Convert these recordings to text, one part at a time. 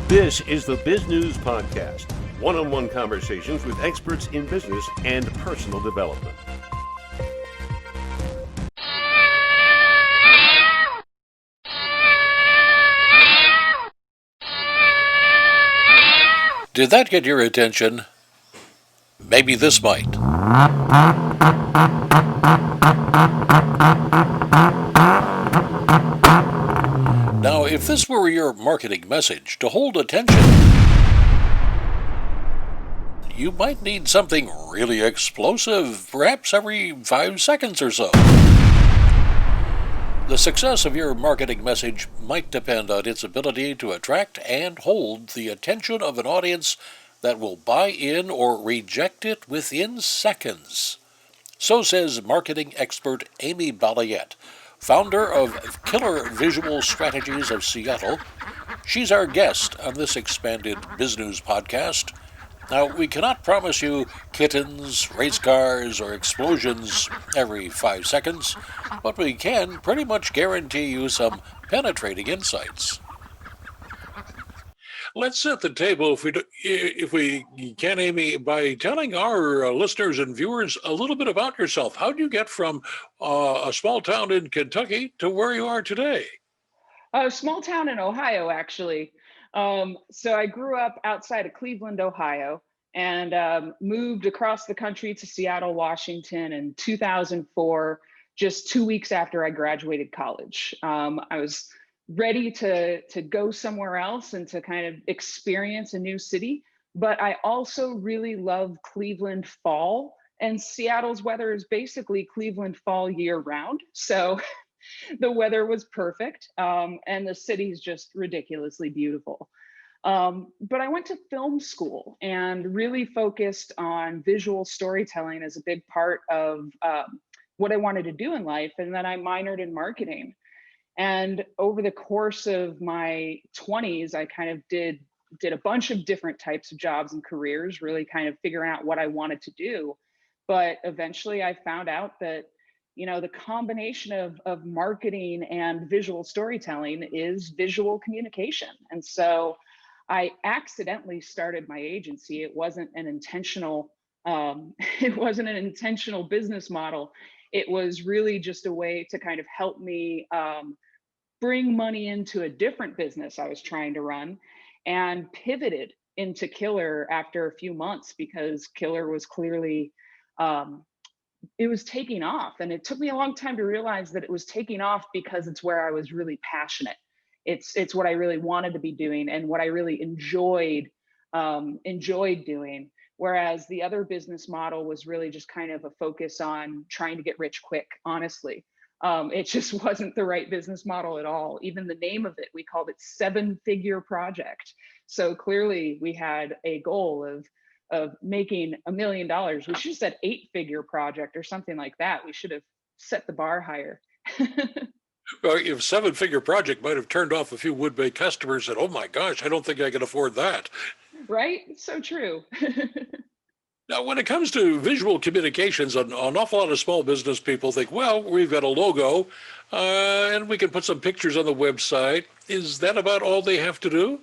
This is the Bizgnus Podcast, one-on-one conversations with experts in business and personal development. Did that get your attention? Maybe this might. Now, if this were your marketing message to hold attention, you might need something really explosive, perhaps every 5 seconds or so. The success of your marketing message might depend on its ability to attract and hold the attention of an audience that will buy in or reject it within seconds. So says marketing expert Amy Balliett, founder of Killer Visual Strategies of Seattle. She's our guest on this expanded Bizgnus podcast. Now, we cannot promise you kittens, race cars, or explosions every 5 seconds, but we can pretty much guarantee you some penetrating insights. Let's set the table, if we can, Amy, by telling our listeners and viewers a little bit about yourself. How did you get from a small town in Kentucky to where you are today? A small town in Ohio, actually. So I grew up outside of Cleveland, Ohio, and moved across the country to Seattle, Washington in 2004, just 2 weeks after I graduated college. I was ready to go somewhere else and to kind of experience a new city. But I also really love Cleveland fall, and Seattle's weather is basically Cleveland fall year round. So the weather was perfect, and the city's just ridiculously beautiful. But I went to film school and really focused on visual storytelling as a big part of what I wanted to do in life. And then I minored in marketing. And over the course of my 20s, I kind of did a bunch of different types of jobs and careers, really kind of figuring out what I wanted to do. But eventually I found out that, the combination of marketing and visual storytelling is visual communication. And so I accidentally started my agency. It wasn't an intentional, business model. It was really just a way to kind of help me bring money into a different business I was trying to run, and pivoted into Killer after a few months because Killer was clearly, it was taking off. And it took me a long time to realize that it was taking off because it's where I was really passionate. It's what I really wanted to be doing and what I really enjoyed doing. Whereas the other business model was really just kind of a focus on trying to get rich quick, honestly. It just wasn't the right business model at all. Even the name of it, we called it 7-figure project. So clearly we had a goal of making $1 million. We should have said 8-figure project or something like that. We should have set the bar higher. Well, if 7-figure project might have turned off a few would-be customers that, oh my gosh, I don't think I can afford that. Right? So true. Now, when it comes to visual communications, an awful lot of small business people think, well, we've got a logo and we can put some pictures on the website. Is that about all they have to do?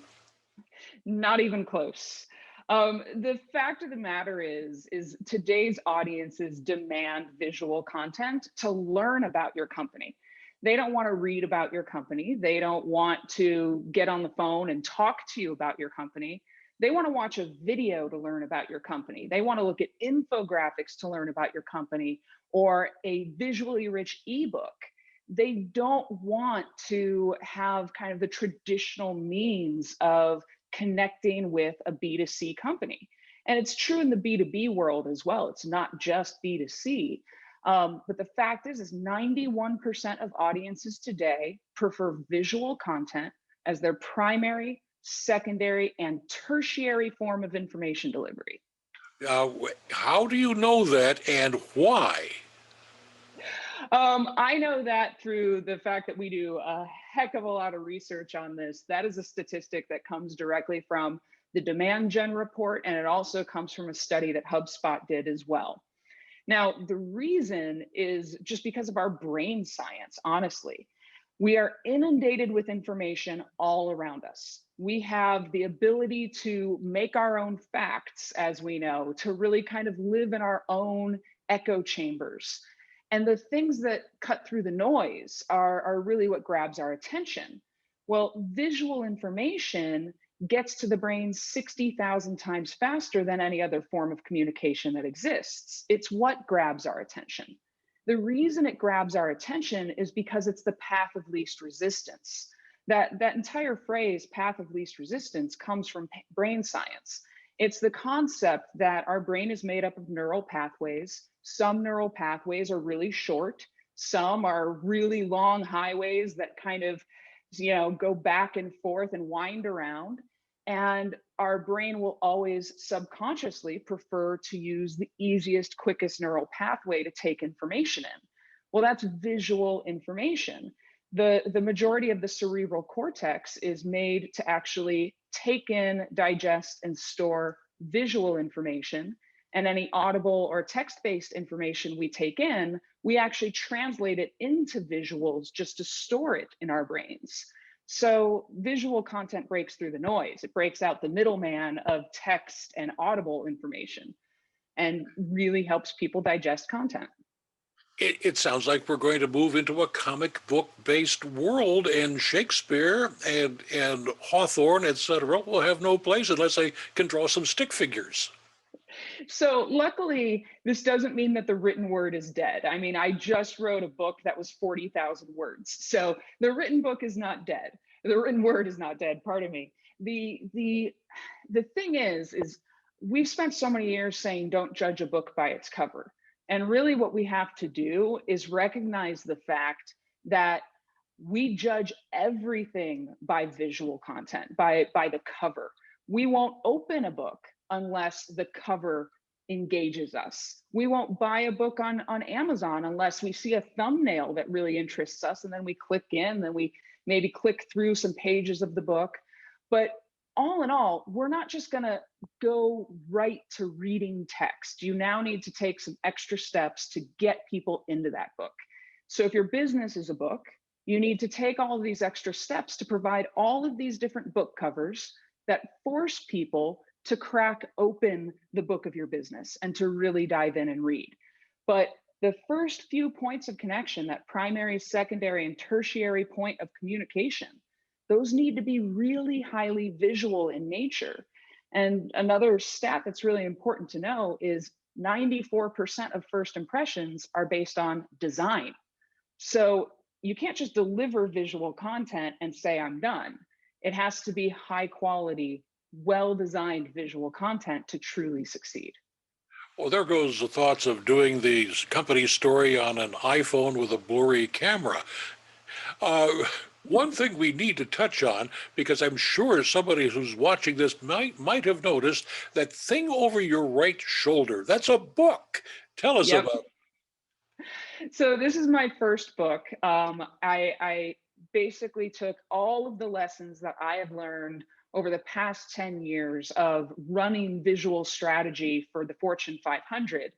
Not even close. The fact of the matter is today's audiences demand visual content to learn about your company. They don't want to read about your company. They don't want to get on the phone and talk to you about your company. They want to watch a video to learn about your company. They want to look at infographics to learn about your company, or a visually rich ebook. They don't want to have kind of the traditional means of connecting with a B2C company. And it's true in the B2B world as well. It's not just B2C. But the fact is 91% of audiences today prefer visual content as their primary, secondary, and tertiary form of information delivery. How do you know that, and why? I know that through the fact that we do a heck of a lot of research on this. That is a statistic that comes directly from the Demand Gen report, and it also comes from a study that HubSpot did as well. Now, the reason is just because of our brain science, honestly. We are inundated with information all around us. We have the ability to make our own facts, as we know, to really kind of live in our own echo chambers. And the things that cut through the noise are really what grabs our attention. Well, visual information gets to the brain 60,000 times faster than any other form of communication that exists. It's what grabs our attention. The reason it grabs our attention is because it's the path of least resistance. That entire phrase, path of least resistance, comes from brain science. It's the concept that our brain is made up of neural pathways. Some neural pathways are really short. Some are really long highways that kind of, go back and forth and wind around. And our brain will always subconsciously prefer to use the easiest, quickest neural pathway to take information in. Well, that's visual information. The majority of the cerebral cortex is made to actually take in, digest, and store visual information. And any audible or text-based information we take in, we actually translate it into visuals just to store it in our brains. So visual content breaks through the noise. It breaks out the middleman of text and audible information and really helps people digest content. It sounds like we're going to move into a comic book based world, and Shakespeare and Hawthorne, etc., will have no place unless they can draw some stick figures. So luckily, this doesn't mean that the written word is dead. I mean, I just wrote a book that was 40,000 words. So the written book is not dead. The written word is not dead, pardon me. The thing is we've spent so many years saying don't judge a book by its cover. And really what we have to do is recognize the fact that we judge everything by visual content, by the cover. We won't open a book unless the cover engages us. We won't buy a book on Amazon unless we see a thumbnail that really interests us, and then we click in, then we maybe click through some pages of the book. But all in all, we're not just going to go right to reading text. You now need to take some extra steps to get people into that book. So if your business is a book, you need to take all of these extra steps to provide all of these different book covers that force people to crack open the book of your business and to really dive in and read. But the first few points of connection, that primary, secondary, and tertiary point of communication, those need to be really highly visual in nature. And another stat that's really important to know is 94% of first impressions are based on design. So you can't just deliver visual content and say, I'm done. It has to be high quality, well-designed visual content to truly succeed. Well, there goes the thoughts of doing the company story on an iPhone with a blurry camera. One thing we need to touch on, because I'm sure somebody who's watching this might have noticed that thing over your right shoulder. That's a book. Tell us Yep. about it. So this is my first book. I basically took all of the lessons that I have learned over the past 10 years of running visual strategy for the Fortune 500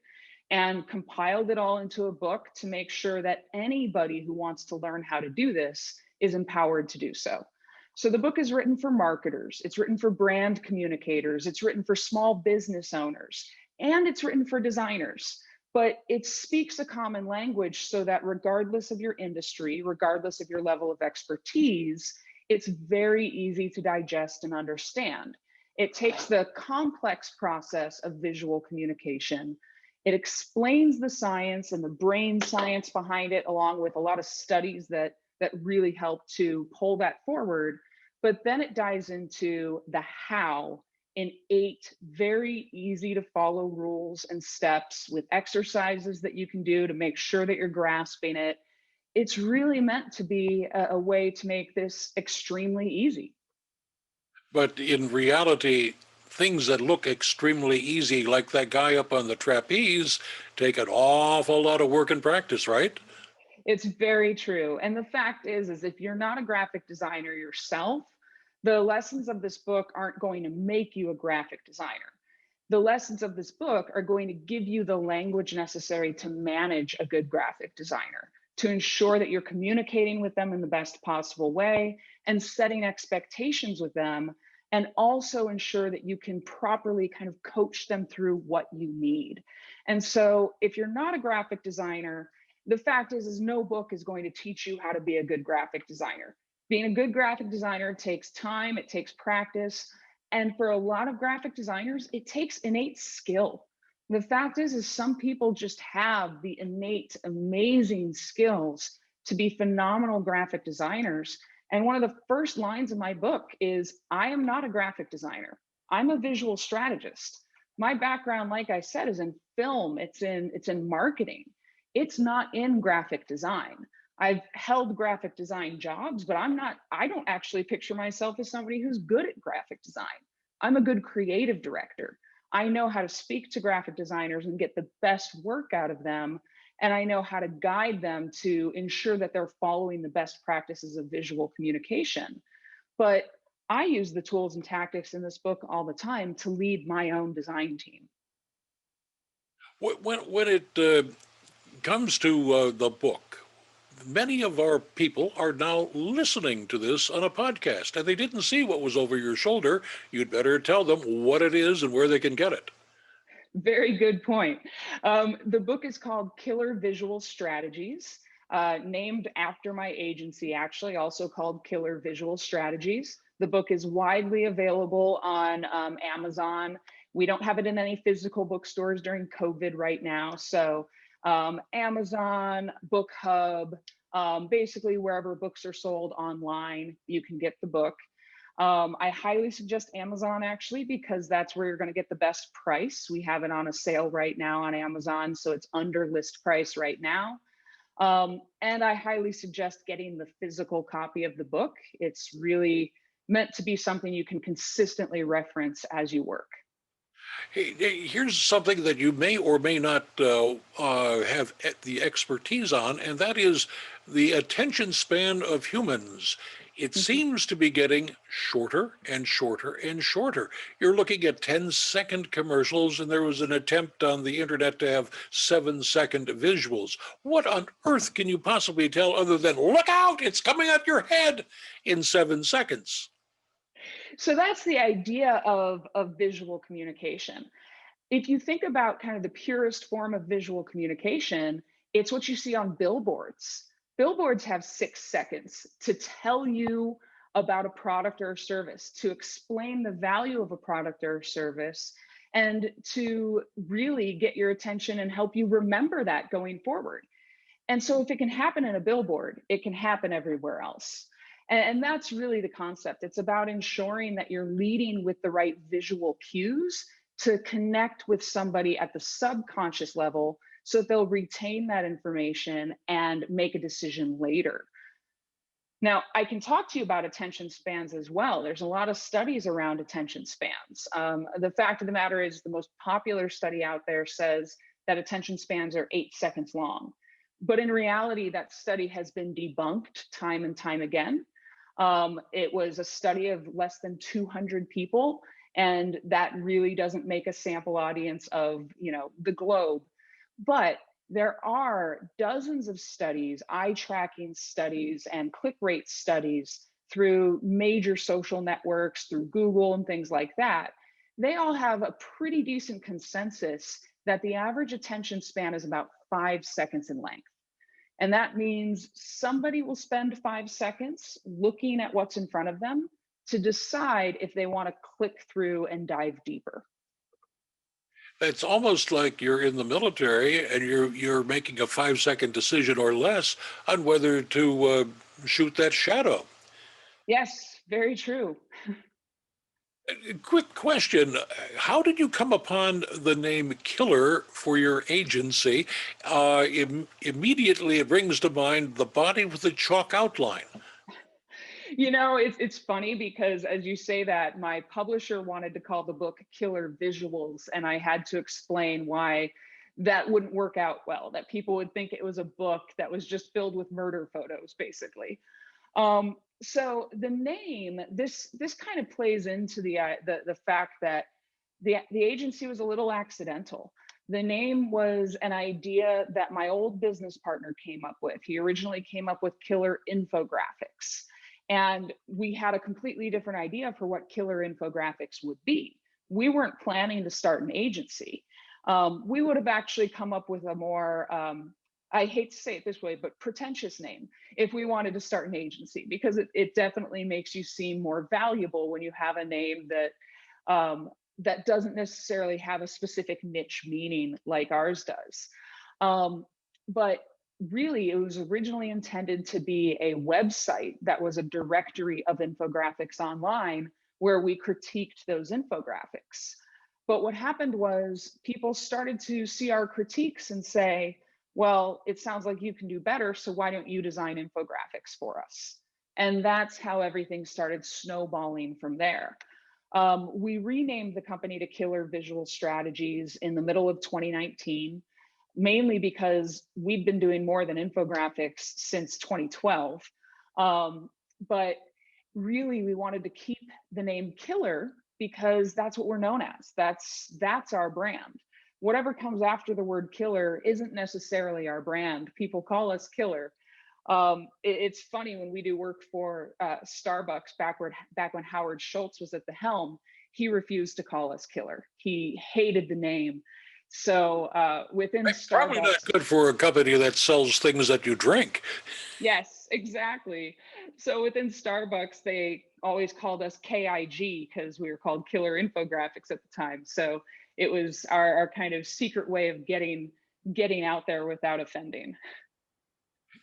and compiled it all into a book to make sure that anybody who wants to learn how to do this is empowered to do so. So the book is written for marketers, it's written for brand communicators, it's written for small business owners, and it's written for designers. But it speaks a common language so that regardless of your industry, regardless of your level of expertise, it's very easy to digest and understand. It takes the complex process of visual communication. It explains the science and the brain science behind it, along with a lot of studies that really help to pull that forward. But then it dives into the how in 8 very easy to follow rules and steps with exercises that you can do to make sure that you're grasping it. It's really meant to be a way to make this extremely easy. But in reality, things that look extremely easy, like that guy up on the trapeze, take an awful lot of work and practice, right? It's very true. And the fact is if you're not a graphic designer yourself, the lessons of this book aren't going to make you a graphic designer. The lessons of this book are going to give you the language necessary to manage a good graphic designer, to ensure that you're communicating with them in the best possible way and setting expectations with them, and also ensure that you can properly kind of coach them through what you need. And so if you're not a graphic designer, the fact is no book is going to teach you how to be a good graphic designer. Being a good graphic designer takes time, it takes practice, and for a lot of graphic designers, it takes innate skill. The fact is some people just have the innate, amazing skills to be phenomenal graphic designers. And one of the first lines of my book is, I am not a graphic designer. I'm a visual strategist. My background, like I said, is in film. It's in marketing. It's not in graphic design. I've held graphic design jobs, but I don't actually picture myself as somebody who's good at graphic design. I'm a good creative director. I know how to speak to graphic designers and get the best work out of them. And I know how to guide them to ensure that they're following the best practices of visual communication. But I use the tools and tactics in this book all the time to lead my own design team. When it comes to the book, many of our people are now listening to this on a podcast, and they didn't see what was over your shoulder. You'd better tell them what it is and where they can get it. Very good point. The book is called Killer Visual Strategies, named after my agency, actually, also called Killer Visual Strategies. The book is widely available on Amazon. We don't have it in any physical bookstores during COVID right now. So Amazon, Book Hub, basically wherever books are sold online, you can get the book. I highly suggest Amazon, actually, because that's where you're going to get the best price. We have it on a sale right now on Amazon, so it's under list price right now. And I highly suggest getting the physical copy of the book. It's really meant to be something you can consistently reference as you work. Hey, here's something that you may or may not have the expertise on, and that is the attention span of humans. It seems to be getting shorter and shorter and shorter. You're looking at 10-second commercials, and there was an attempt on the internet to have 7-second visuals. What on earth can you possibly tell other than, look out, it's coming at your head in 7 seconds? So that's the idea of visual communication. If you think about kind of the purest form of visual communication, it's what you see on billboards. Billboards have 6 seconds to tell you about a product or a service, to explain the value of a product or a service, and to really get your attention and help you remember that going forward. And so if it can happen in a billboard, it can happen everywhere else. And that's really the concept. It's about ensuring that you're leading with the right visual cues to connect with somebody at the subconscious level so that they'll retain that information and make a decision later. Now, I can talk to you about attention spans as well. There's a lot of studies around attention spans. The fact of the matter is the most popular study out there says that attention spans are 8 seconds long. But in reality, that study has been debunked time and time again. It was a study of less than 200 people, and that really doesn't make a sample audience of, the globe. But there are dozens of studies, eye tracking studies and click rate studies through major social networks, through Google and things like that. They all have a pretty decent consensus that the average attention span is about 5 seconds in length. And that means somebody will spend 5 seconds looking at what's in front of them to decide if they want to click through and dive deeper. It's almost like you're in the military and you're making a 5-second decision or less on whether to shoot that shadow. Yes, very true. Quick question. How did you come upon the name Killer for your agency? Immediately it brings to mind the body with the chalk outline. It's funny because as you say that, my publisher wanted to call the book Killer Visuals, and I had to explain why that wouldn't work out well, that people would think it was a book that was just filled with murder photos, basically. So the name, this kind of plays into the fact that the agency was a little accidental. The name was an idea that my old business partner came up with. He originally came up with killer infographics. And we had a completely different idea for what killer infographics would be. We weren't planning to start an agency. We would have actually come up with a more, I hate to say it this way, but pretentious name if we wanted to start an agency, because it definitely makes you seem more valuable when you have a name that doesn't necessarily have a specific niche meaning like ours does. But really, it was originally intended to be a website that was a directory of infographics online where we critiqued those infographics. But what happened was people started to see our critiques and say, well, it sounds like you can do better, so why don't you design infographics for us? And that's how everything started snowballing from there. We renamed the company to Killer Visual Strategies in the middle of 2019, mainly because we've been doing more than infographics since 2012. But really, we wanted to keep the name Killer because that's what we're known as. That's our brand. Whatever comes after the word killer isn't necessarily our brand. People call us Killer. It's funny when we do work for Starbucks back when Howard Schultz was at the helm, he refused to call us Killer. He hated the name. So within Probably not Starbucks, good for a company that sells things that you drink. yes, exactly. So within Starbucks, they always called us KIG because we were called Killer Infographics at the time. So it was our kind of secret way of getting out there without offending.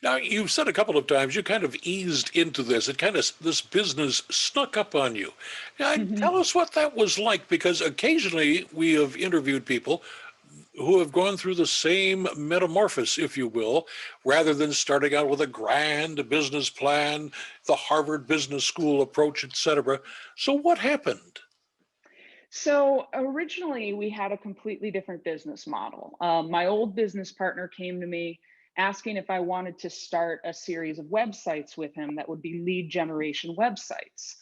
Now, you've said a couple of times you kind of eased into this. This business snuck up on you. Now, tell us what that was like, because occasionally we have interviewed people who have gone through the same metamorphosis, if you will, rather than starting out with a grand business plan, the Harvard Business School approach, etc. So what happened? So originally, we had a completely different business model. My old business partner came to me asking if I wanted to start a series of websites with him that would be lead generation websites.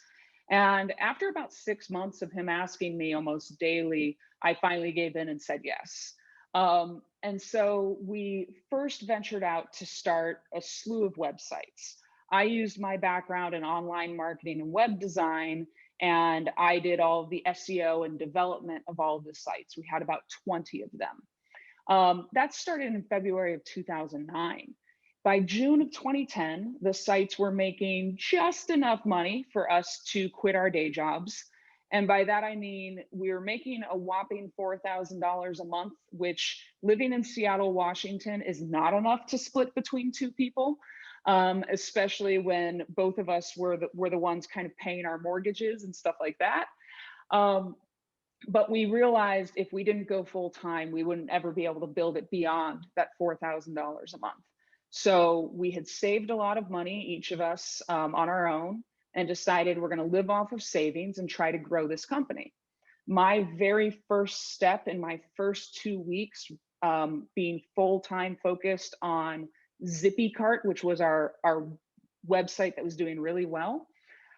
And after about 6 months of him asking me almost daily, I finally gave in and said yes. And so we first ventured out to start a slew of websites. I used my background in online marketing and web design, and I did all of the SEO and development of all of the sites. We had about 20 of them. That started in February of 2009. By June of 2010, the sites were making just enough money for us to quit our day jobs. And by that, I mean, we were making a whopping $4,000 a month, which living in Seattle, Washington is not enough to split between two people, especially when both of us were the ones kind of paying our mortgages and stuff like that. But we realized if we didn't go full time, we wouldn't ever be able to build it beyond that $4,000 a month. So we had saved a lot of money, each of us on our own, and decided we're going to live off of savings and try to grow this company. My very first step in my first 2 weeks, being full-time focused on ZippyCart, which was our website that was doing really well,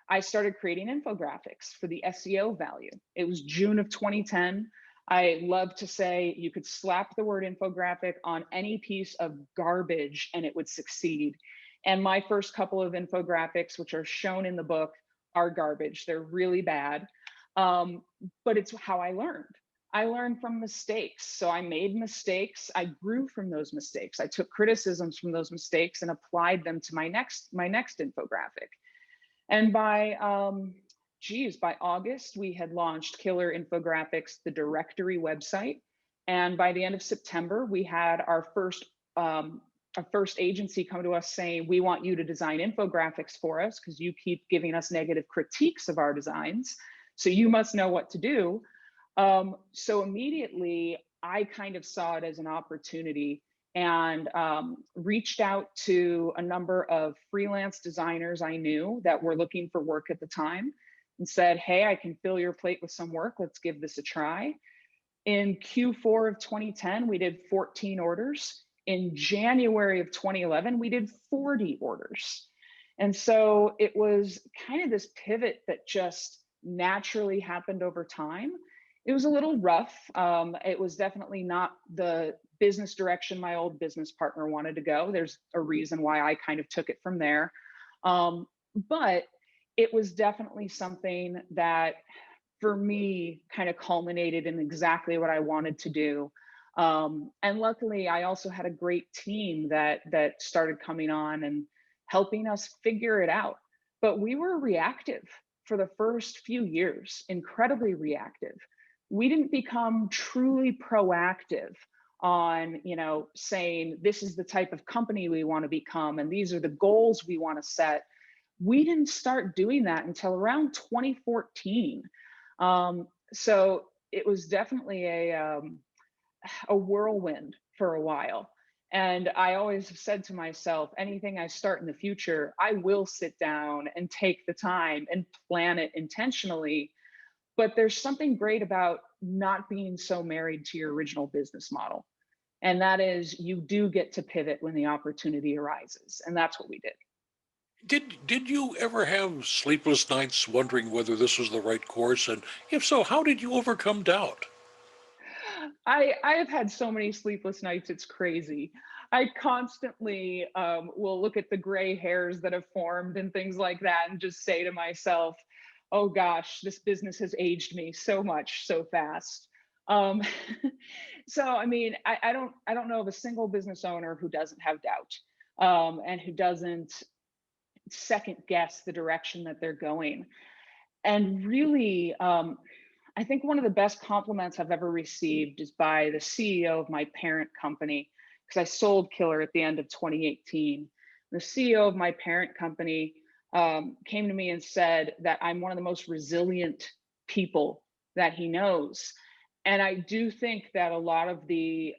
I started creating infographics for the SEO value. It was June of 2010. I love to say you could slap the word infographic on any piece of garbage and it would succeed. And my first couple of infographics, which are shown in the book, are garbage. They're really bad. But it's how I learned. I learned from mistakes. So I made mistakes. I grew from those mistakes. I took criticisms from those mistakes and applied them to my next infographic. And by August, we had launched Killer Infographics, the directory website. And by the end of September, we had our first agency come to us saying, we want you to design infographics for us because you keep giving us negative critiques of our designs. So you must know what to do. So immediately, I kind of saw it as an opportunity and reached out to a number of freelance designers I knew that were looking for work at the time and said, hey, I can fill your plate with some work. Let's give this a try. In Q4 of 2010, we did 14 orders. In January of 2011, we did 40 orders. And so it was kind of this pivot that just naturally happened over time. It was a little rough. It was definitely not the business direction my old business partner wanted to go. There's a reason why I kind of took it from there. But it was definitely something that for me kind of culminated in exactly what I wanted to do. And luckily I also had a great team that started coming on and helping us figure it out. But we were reactive for the first few years, incredibly reactive. We didn't become truly proactive on, saying this is the type of company we want to become and these are the goals we want to set. We didn't start doing that until around 2014. So it was definitely a whirlwind for a while. And I always have said to myself, anything I start in the future, I will sit down and take the time and plan it intentionally. But there's something great about not being so married to your original business model. And that is, you do get to pivot when the opportunity arises. And that's what we did. Did you ever have sleepless nights wondering whether this was the right course? And if so, how did you overcome doubt? I have had so many sleepless nights, it's crazy. I constantly will look at the gray hairs that have formed and things like that and just say to myself, oh gosh, this business has aged me so much so fast. Um, so I mean, I don't know of a single business owner who doesn't have doubt, and who doesn't second guess the direction that they're going. And really, I think one of the best compliments I've ever received is by the CEO of my parent company, because I sold Killer at the end of 2018. The CEO of my parent company came to me and said that I'm one of the most resilient people that he knows. And I do think that a lot of the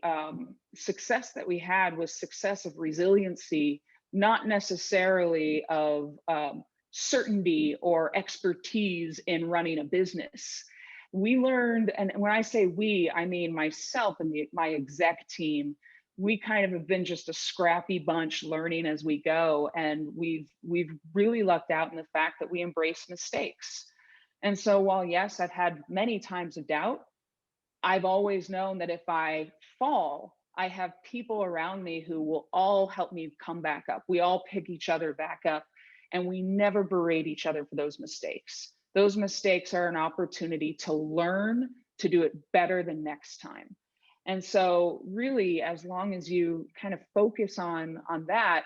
success that we had was success of resiliency, not necessarily of certainty or expertise in running a business. We learned, and when I say we, I mean myself and my exec team. We kind of have been just a scrappy bunch learning as we go, and we've really lucked out in the fact that we embrace mistakes. And so while yes, I've had many times of doubt, I've always known that if I fall, I have people around me who will all help me come back up. We all pick each other back up, and we never berate each other for those mistakes. Those mistakes are an opportunity to learn to do it better the next time. And so really, as long as you kind of focus on that,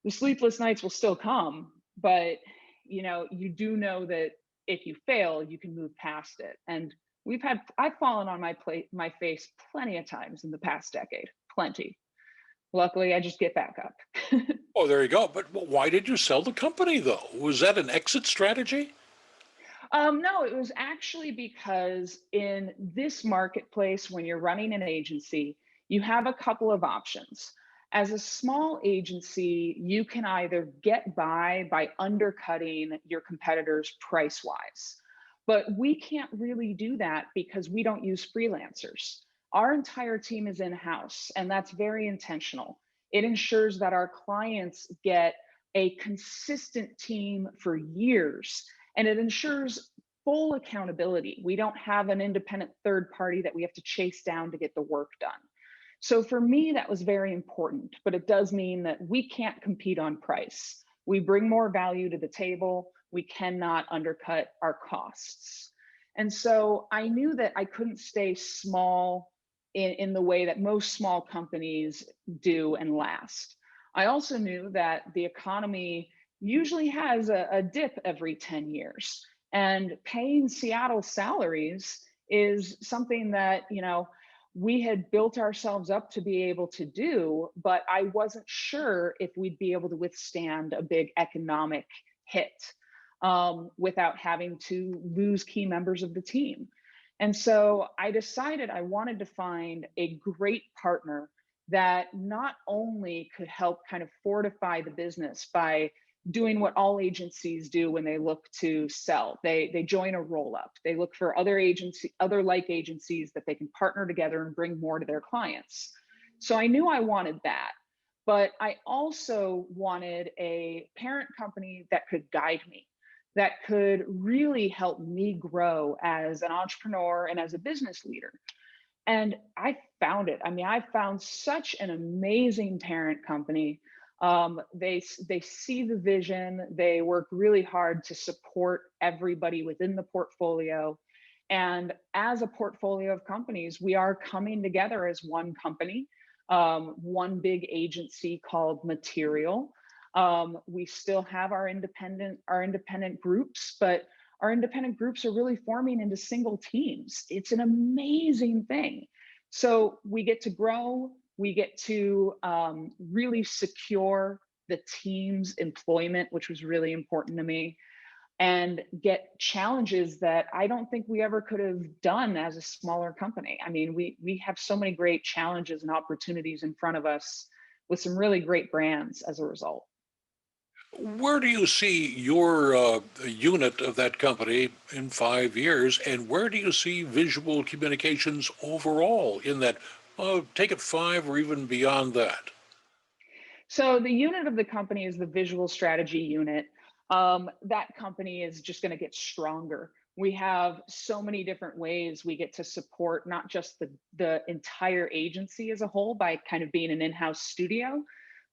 the sleepless nights will still come, but you do know that if you fail, you can move past it. And I've fallen on my face plenty of times in the past decade, plenty. Luckily, I just get back up. Oh, there you go. But why did you sell the company, though? Was that an exit strategy? No, it was actually because in this marketplace, when you're running an agency, you have a couple of options. As a small agency, you can either get by undercutting your competitors price wise, but we can't really do that because we don't use freelancers. Our entire team is in house, and that's very intentional. It ensures that our clients get a consistent team for years, and it ensures full accountability. We don't have an independent third party that we have to chase down to get the work done. So for me, that was very important, but it does mean that we can't compete on price. We bring more value to the table. We cannot undercut our costs. And so I knew that I couldn't stay small in the way that most small companies do and last. I also knew that the economy usually has a dip every 10 years. And paying Seattle salaries is something that, we had built ourselves up to be able to do, but I wasn't sure if we'd be able to withstand a big economic hit without having to lose key members of the team. And so I decided I wanted to find a great partner that not only could help kind of fortify the business by doing what all agencies do when they look to sell. They join a roll up. They look for other like agencies that they can partner together and bring more to their clients. So I knew I wanted that, but I also wanted a parent company that could guide me. that could really help me grow as an entrepreneur and as a business leader. And I found it. I mean, I found such an amazing parent company. They see the vision. They work really hard to support everybody within the portfolio. And as a portfolio of companies, we are coming together as one company, one big agency called Material. We still have our independent groups, but our independent groups are really forming into single teams. It's an amazing thing. So we get to grow, we get to really secure the team's employment, which was really important to me, and get challenges that I don't think we ever could have done as a smaller company. I mean, we have so many great challenges and opportunities in front of us with some really great brands as a result. Where do you see your unit of that company in 5 years, and where do you see visual communications overall in that, take it 5 or even beyond that? So the unit of the company is the visual strategy unit. That company is just going to get stronger. We have so many different ways we get to support not just the entire agency as a whole by kind of being an in-house studio,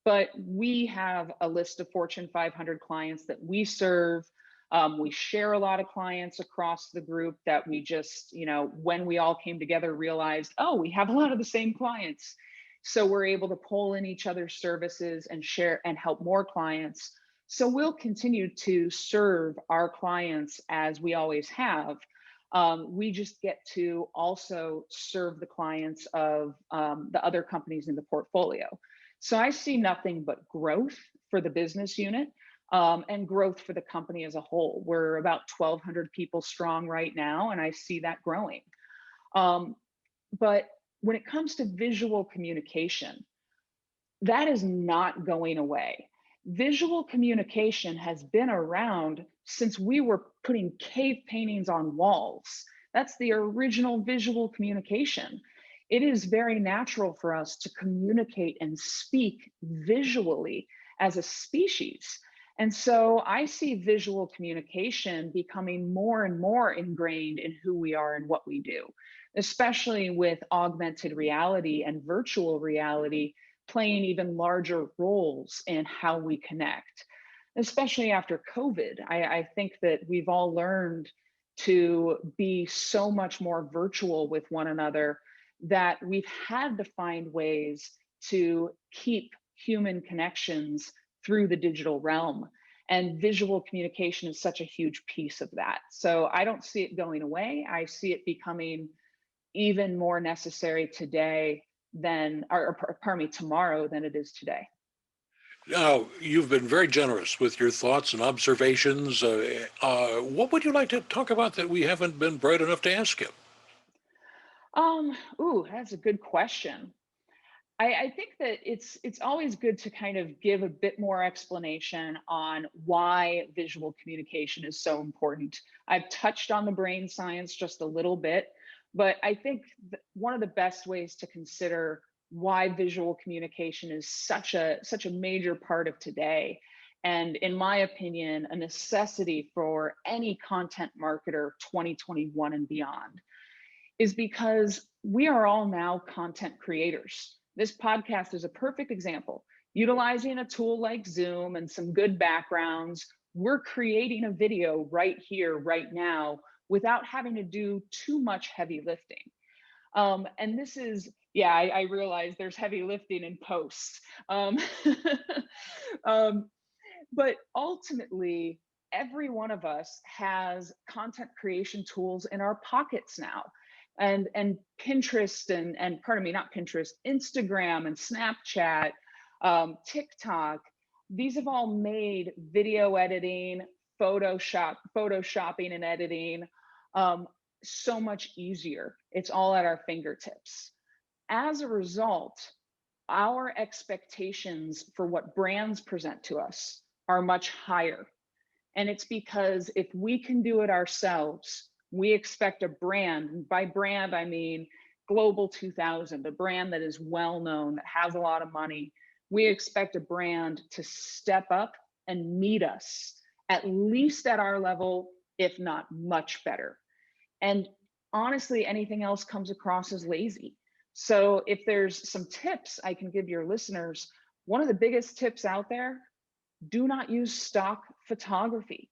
but we have a list of Fortune 500 clients that we serve. We share a lot of clients across the group that we just, when we all came together, realized, oh, we have a lot of the same clients. So we're able to pull in each other's services and share and help more clients. So we'll continue to serve our clients as we always have. We just get to also serve the clients of the other companies in the portfolio. So I see nothing but growth for the business unit and growth for the company as a whole. We're about 1,200 people strong right now, and I see that growing. But when it comes to visual communication, that is not going away. Visual communication has been around since we were putting cave paintings on walls. That's the original visual communication. It is very natural for us to communicate and speak visually as a species. And so I see visual communication becoming more and more ingrained in who we are and what we do, especially with augmented reality and virtual reality playing even larger roles in how we connect, especially after COVID. I think that we've all learned to be so much more virtual with one another that we've had to find ways to keep human connections through the digital realm. And visual communication is such a huge piece of that. So I don't see it going away. I see it becoming even more necessary today tomorrow than it is today. Now, you've been very generous with your thoughts and observations. What would you like to talk about that we haven't been bright enough to ask you? That's a good question. I think that it's always good to kind of give a bit more explanation on why visual communication is so important. I've touched on the brain science just a little bit, but I think one of the best ways to consider why visual communication is such a major part of today, and in my opinion, a necessity for any content marketer 2021 and beyond, is because we are all now content creators. This podcast is a perfect example. Utilizing a tool like Zoom and some good backgrounds, we're creating a video right here, right now, without having to do too much heavy lifting. And this is, I realize there's heavy lifting in post. But ultimately, every one of us has content creation tools in our pockets now. And Pinterest and pardon me, not Pinterest, Instagram and Snapchat, TikTok, these have all made video editing, photoshopping and editing so much easier. It's all at our fingertips. As a result, our expectations for what brands present to us are much higher. And it's because if we can do it ourselves, we expect a brand, and by brand, I mean Global 2000, a brand that is well known, that has a lot of money. We expect a brand to step up and meet us at least at our level, if not much better. And honestly, anything else comes across as lazy. So if there's some tips I can give your listeners, one of the biggest tips out there, do not use stock photography.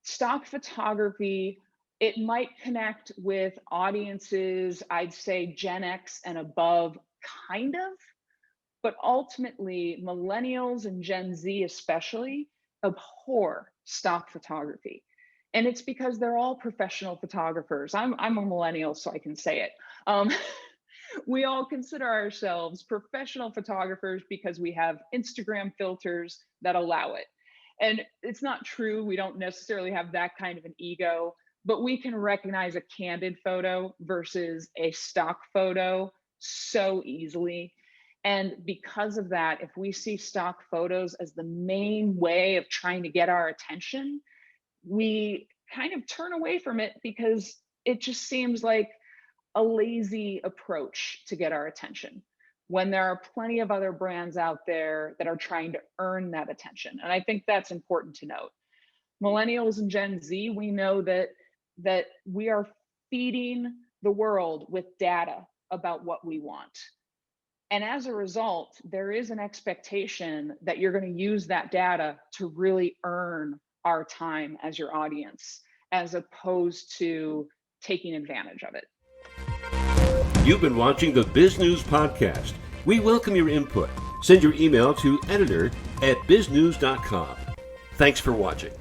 Stock photography, it might connect with audiences, I'd say Gen X and above, kind of, but ultimately millennials and Gen Z especially abhor stock photography. And it's because they're all professional photographers. I'm a millennial, so I can say it. We all consider ourselves professional photographers because we have Instagram filters that allow it. And it's not true. We don't necessarily have that kind of an ego, but we can recognize a candid photo versus a stock photo so easily. And because of that, if we see stock photos as the main way of trying to get our attention, we kind of turn away from it because it just seems like a lazy approach to get our attention when there are plenty of other brands out there that are trying to earn that attention. And I think that's important to note. Millennials and Gen Z, we know that we are feeding the world with data about what we want. And as a result, there is an expectation that you're going to use that data to really earn our time as your audience, as opposed to taking advantage of it. You've been watching the Bizgnus podcast. We welcome your input. Send your email to editor@bizgnus.com. Thanks for watching.